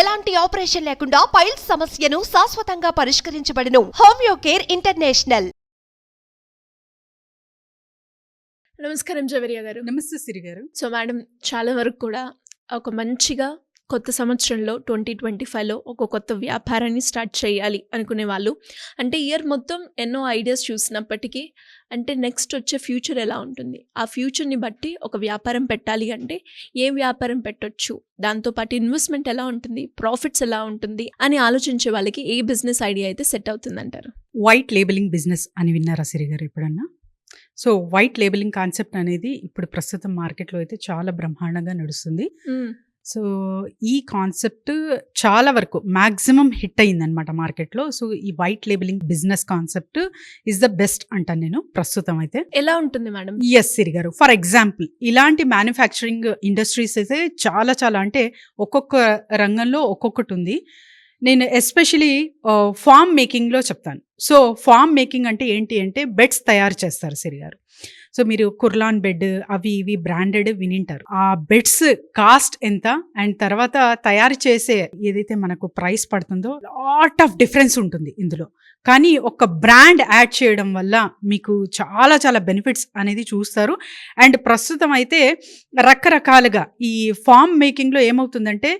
ఎలాంటి ఆపరేషన్ లేకుండా పైల్స్ సమస్యను శాశ్వతంగా పరిష్కరించబడును. Homeo care international. నమస్కారం జవేరియా గారు. నమస్తే సిరి గారు. సో మేడం, చాలా వరకు కూడా ఒక మంచిగా కొత్త సంవత్సరంలో 2025లో ఒక కొత్త వ్యాపారాన్ని స్టార్ట్ చేయాలి అనుకునే వాళ్ళు, అంటే ఇయర్ మొత్తం ఎన్నో ఐడియాస్ చూసినప్పటికీ అంటే నెక్స్ట్ వచ్చే ఫ్యూచర్ ఎలా ఉంటుంది, ఆ ఫ్యూచర్ని బట్టి ఒక వ్యాపారం పెట్టాలి అంటే ఏ వ్యాపారం పెట్టొచ్చు, దాంతోపాటు ఇన్వెస్ట్మెంట్ ఎలా ఉంటుంది, ప్రాఫిట్స్ ఎలా ఉంటుంది అని ఆలోచించే వాళ్ళకి ఏ బిజినెస్ ఐడియా అయితే సెట్ అవుతుందంటారు? వైట్ లేబులింగ్ బిజినెస్ అని విన్నారా సిరి గారు ఎప్పుడన్నా? సో వైట్ లేబులింగ్ కాన్సెప్ట్ అనేది ఇప్పుడు ప్రస్తుతం మార్కెట్లో అయితే చాలా బ్రహ్మాండంగా నడుస్తుంది. సో ఈ కాన్సెప్ట్ చాలా వరకు మ్యాక్సిమం హిట్ అయిందనమాట మార్కెట్లో. సో ఈ white labelling business concept is the best అంటాను నేను ప్రస్తుతం అయితే. ఎలా ఉంటుంది మేడం? ఎస్ సిరి గారు, ఫర్ ఎగ్జాంపుల్ ఇలాంటి మ్యానుఫ్యాక్చరింగ్ ఇండస్ట్రీస్ అయితే చాలా చాలా, అంటే ఒక్కొక్క రంగంలో ఒక్కొక్కటి ఉంది. నేను ఎస్పెషలీ ఫామ్ మేకింగ్లో చెప్తాను. సో ఫామ్ మేకింగ్ అంటే ఏంటి అంటే బెడ్స్ తయారు చేస్తారు సిరి గారు. సో మీరు కుర్లాన్ బెడ్ అవి ఇవి బ్రాండెడ్ వినింటారు. ఆ బెడ్స్ కాస్ట్ ఎంత అండ్ తర్వాత తయారు చేసే ఏదైతే మనకు ప్రైస్ పడుతుందో లాట్ ఆఫ్ డిఫరెన్స్ ఉంటుంది ఇందులో. కానీ ఒక బ్రాండ్ యాడ్ చేయడం వల్ల మీకు చాలా చాలా బెనిఫిట్స్ అనేది చూస్తారు. అండ్ ప్రస్తుతం అయితే రకరకాలుగా ఈ ఫామ్ మేకింగ్లో ఏమవుతుందంటే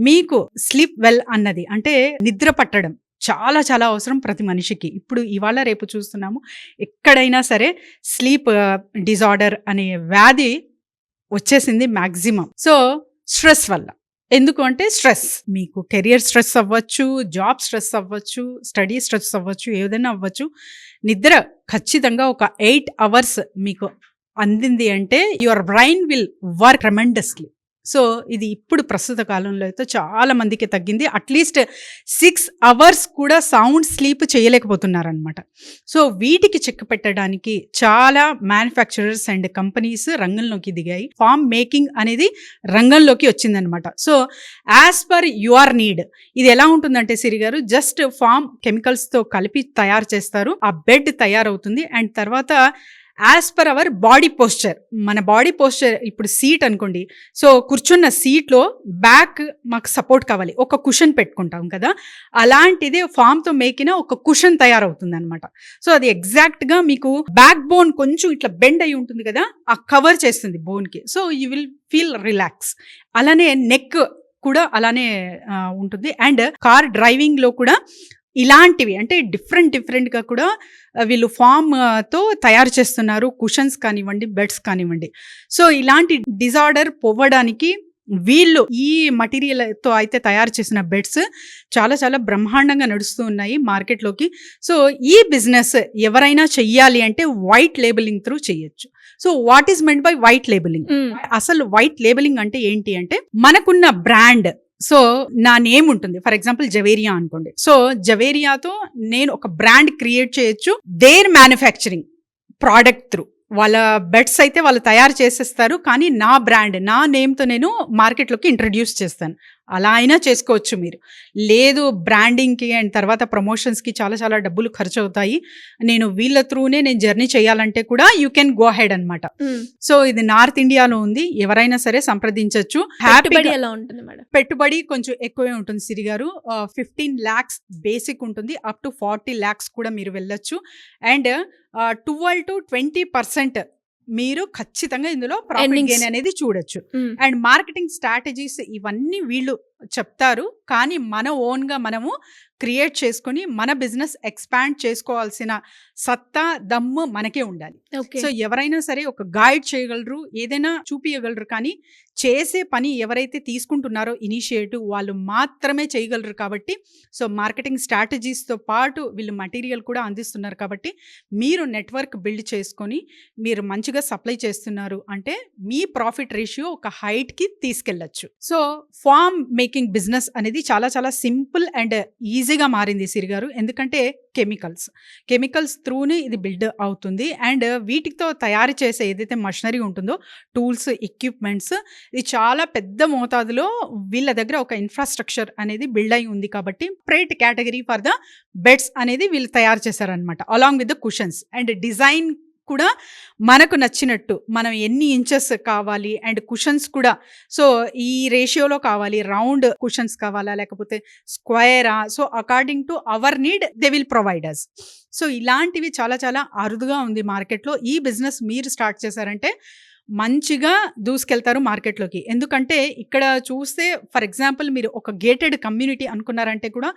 మీకు స్లీప్ వెల్ అన్నది, అంటే నిద్ర పట్టడం చాలా చాలా అవసరం ప్రతి మనిషికి. ఇప్పుడు ఇవాళ రేపు చూస్తున్నాము ఎక్కడైనా సరే స్లీప్ డిజార్డర్ అనే వ్యాధి వచ్చేసింది మ్యాక్సిమం. సో స్ట్రెస్ వల్ల. ఎందుకు అంటే స్ట్రెస్, మీకు కెరియర్ స్ట్రెస్ అవ్వచ్చు, జాబ్ స్ట్రెస్ అవ్వచ్చు, స్టడీ స్ట్రెస్ అవ్వచ్చు, ఏదైనా అవ్వచ్చు. నిద్ర ఖచ్చితంగా ఒక 8 hours మీకు అందింది అంటే your brain will work tremendously. So ఇది ఇప్పుడు ప్రస్తుత కాలంలో అయితే చాలా మందికి తగ్గింది. అట్లీస్ట్ 6 hours కూడా సౌండ్ స్లీప్ చేయలేకపోతున్నారనమాట. సో వీటికి చెక్ పెట్టడానికి చాలా మ్యానుఫ్యాక్చరర్స్ అండ్ కంపెనీస్ రంగంలోకి దిగాయి. ఫామ్ మేకింగ్ అనేది రంగంలోకి వచ్చిందనమాట. So as per your need ఇది ఎలా ఉంటుందంటే సిరి గారు, జస్ట్ ఫామ్ కెమికల్స్తో కలిపి తయారు చేస్తారు. ఆ బెడ్ తయారవుతుంది అండ్ తర్వాత as per our body posture, మన బాడీ పోస్చర్ ఇప్పుడు సీట్ అనుకోండి. సో కూర్చున్న సీట్లో బ్యాక్ మాకు సపోర్ట్ కావాలి, ఒక కుషన్ పెట్టుకుంటాం కదా, అలాంటిది ఫామ్తో మేకిన ఒక కుషన్ తయారవుతుంది అనమాట. సో అది ఎగ్జాక్ట్గా మీకు బ్యాక్ బోన్ కొంచెం ఇట్లా బెండ్ అయి ఉంటుంది కదా, ఆ కవర్ చేస్తుంది బోన్కి. So you will feel relax. అలానే నెక్ కూడా అలానే ఉంటుంది. అండ్ కార్ డ్రైవింగ్లో కూడా ఇలాంటివి, అంటే డిఫరెంట్గా కూడా వీళ్ళు ఫామ్తో తయారు చేస్తున్నారు. కుషన్స్ కానివ్వండి, బెడ్స్ కానివ్వండి. సో ఇలాంటి డిజార్డర్ పోవడానికి వీళ్ళు ఈ మటీరియల్తో అయితే తయారు చేసిన బెడ్స్ చాలా చాలా బ్రహ్మాండంగా నడుస్తూ ఉన్నాయి మార్కెట్లోకి. సో ఈ బిజినెస్ ఎవరైనా చెయ్యాలి అంటే వైట్ లేబులింగ్ త్రూ చేయొచ్చు. So what is meant by white labelling? అసలు వైట్ లేబులింగ్ అంటే ఏంటి అంటే, మనకున్న బ్రాండ్, సో నా నేమ్ ఉంటుంది, ఫర్ ఎగ్జాంపుల్ జవేరియా అనుకోండి. సో జవేరియాతో నేను ఒక బ్రాండ్ క్రియేట్ చేయొచ్చు దేర్ మ్యానుఫ్యాక్చరింగ్ ప్రోడక్ట్ త్రూ. వాళ్ళ బెడ్స్ అయితే వాళ్ళు తయారు చేసేస్తారు, కానీ నా బ్రాండ్, నా నేమ్తో నేను మార్కెట్లోకి ఇంట్రడ్యూస్ చేస్తాను. అలా అయినా చేసుకోవచ్చు మీరు. లేదు బ్రాండింగ్కి అండ్ తర్వాత ప్రమోషన్స్కి చాలా చాలా డబ్బులు ఖర్చు అవుతాయి, నేను వీళ్ళ త్రూనే నేను జర్నీ చేయాలంటే కూడా యూ కెన్ గో హెడ్ అనమాట. సో ఇది నార్త్ ఇండియాలో ఉంది, ఎవరైనా సరే సంప్రదించవచ్చు. పెట్టుబడి ఎలా ఉంటుంది మేడం? పెట్టుబడి కొంచెం ఎక్కువే ఉంటుంది సిరి గారు. 15 lakhs బేసిక్ ఉంటుంది, అప్ టు 40 lakhs కూడా మీరు వెళ్ళొచ్చు. అండ్ 12 to 20% మీరు ఖచ్చితంగా ఇందులో ప్రాఫిట్ గెయిన్ అనేది చూడొచ్చు. అండ్ మార్కెటింగ్ స్ట్రాటజీస్ ఇవన్నీ వీళ్ళు చెప్తారు, కానీ మన ఓన్గా మనము క్రియేట్ చేసుకొని మన బిజినెస్ ఎక్స్పాండ్ చేసుకోవాల్సిన సత్తా దమ్ము మనకే ఉండాలి. సో ఎవరైనా సరే ఒక గైడ్ చేయగలరు, ఏదైనా చూపించగలరు, కానీ చేసే పని ఎవరైతే తీసుకుంటున్నారో ఇనిషియేటివ్ వాళ్ళు మాత్రమే చేయగలరు. కాబట్టి సో మార్కెటింగ్ స్ట్రాటజీస్తో పాటు వీళ్ళు మటీరియల్ కూడా అందిస్తున్నారు. కాబట్టి మీరు నెట్వర్క్ బిల్డ్ చేసుకొని మీరు మంచిగా సప్లై చేస్తున్నారు అంటే మీ ప్రాఫిట్ రేషియో ఒక హైట్కి తీసుకెళ్ళచ్చు. సో ఫామ్ మేకింగ్ బిజినెస్ అనేది చాలా చాలా సింపుల్ అండ్ ఈజీగా మారింది సిరి గారు. ఎందుకంటే కెమికల్స్ త్రూనే ఇది బిల్డ్ అవుతుంది. అండ్ వీటితో తయారు చేసే ఏదైతే మషనరీ ఉంటుందో, టూల్స్, ఎక్విప్మెంట్స్, ఇది చాలా పెద్ద మోతాదులో వీళ్ళ దగ్గర ఒక ఇన్ఫ్రాస్ట్రక్చర్ అనేది బిల్డ్ అయి ఉంది. కాబట్టి separate category for the beds అనేది వీళ్ళు తయారు చేశారనమాట, along with the cushions. And design కూడా మనకు నచ్చినట్టు మనం ఎన్ని ఇంచెస్ కావాలి అండ్ కుషన్స్ కూడా సో ఈ రేషియోలో కావాలి, రౌండ్ కుషన్స్ కావాలా లేకపోతే స్క్వేరా, so according to our need they will provide us. So ఇలాంటివి చాలా చాలా అరుదుగా ఉంది మార్కెట్లో. ఈ బిజినెస్ మీరు స్టార్ట్ చేశారంటే మంచిగా దూసుకెళ్తారు మార్కెట్లోకి. ఎందుకంటే ఇక్కడ చూస్తే ఫర్ ఎగ్జాంపుల్ మీరు ఒక గేటెడ్ కమ్యూనిటీ అనుకున్నారంటే కూడా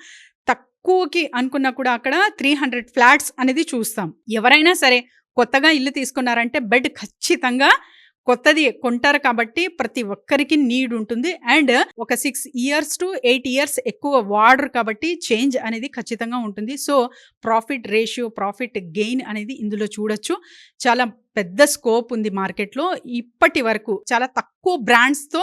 తక్కువకి అనుకున్నా కూడా అక్కడ 300 ఫ్లాట్స్ అనేది చూస్తాం. ఎవరైనా సరే కొత్తగా ఇల్లు తీసుకున్నారంటే బెడ్ ఖచ్చితంగా కొత్తది కొంటారు కాబట్టి ప్రతి ఒక్కరికి నీడ్ ఉంటుంది. అండ్ ఒక 6 years to 8 years ఎక్కువ వాడరు కాబట్టి చేంజ్ అనేది ఖచ్చితంగా ఉంటుంది. So profit ratio, profit gain అనేది ఇందులో చూడొచ్చు. చాలా పెద్ద స్కోప్ ఉంది మార్కెట్లో. ఇప్పటి వరకు చాలా తక్కువ బ్రాండ్స్తో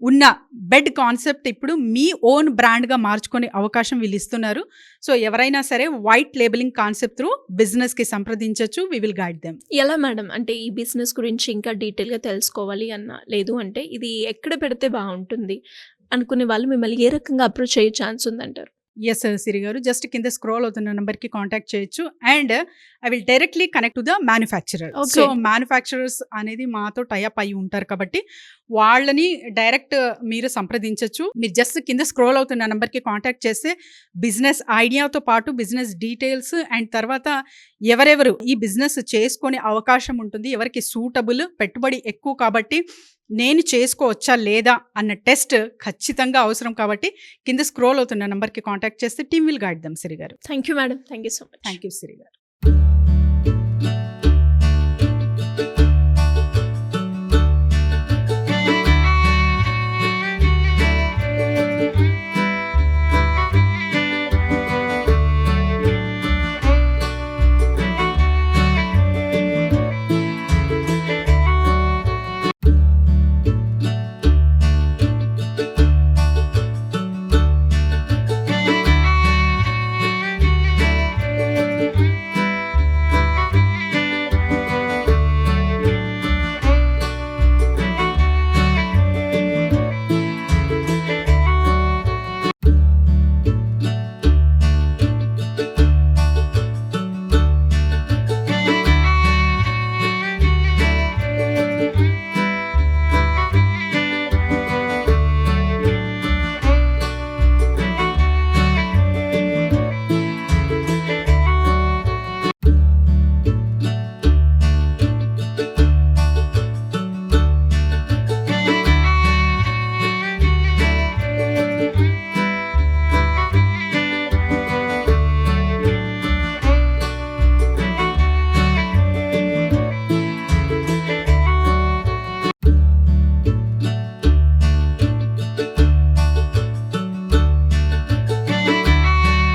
ఉన్న బెడ్ కాన్సెప్ట్ ఇప్పుడు మీ ఓన్ బ్రాండ్గా మార్చుకునే అవకాశం వీళ్ళు ఇస్తున్నారు. సో ఎవరైనా సరే వైట్ లేబులింగ్ కాన్సెప్ట్ త్రూ బిజినెస్కి సంప్రదించవచ్చు. We will guide them. ఎలా మేడం అంటే ఈ బిజినెస్ గురించి ఇంకా డీటెయిల్గా తెలుసుకోవాలి అన్న, లేదు అంటే ఇది ఎక్కడ పెడితే బాగుంటుంది అనుకునే వాళ్ళు మిమ్మల్ని ఏ రకంగా అప్రోచ్ అయ్యే ఛాన్స్ ఉందంటారు? ఎస్ సిరి గారు, జస్ట్ కింద స్క్రోల్ అవుతున్న నెంబర్కి కాంటాక్ట్ చేయొచ్చు. And I will directly connect to the manufacturer. So manufacturers అనేది మాతో టైఅప్ అయి ఉంటారు కాబట్టి వాళ్ళని డైరెక్ట్ మీరు సంప్రదించవచ్చు. మీరు జస్ట్ కింద స్క్రోల్ అవుతున్న నెంబర్కి కాంటాక్ట్ చేస్తే బిజినెస్ ఐడియాతో పాటు బిజినెస్ డీటెయిల్స్ అండ్ తర్వాత ఎవరెవరు ఈ బిజినెస్ చేసుకునే అవకాశం ఉంటుంది, ఎవరికి సూటబుల్, పెట్టుబడి ఎక్కువ కాబట్టి నేను చేసుకోవచ్చా లేదా అన్న టెస్ట్ ఖచ్చితంగా అవసరం కాబట్టి కింద స్క్రోల్ అవుతున్న నెంబర్కి కాంటాక్ట్ చేస్తే team will guide them. Siri గారు, thank you madam, thank you so much. Thank you Siri గారు.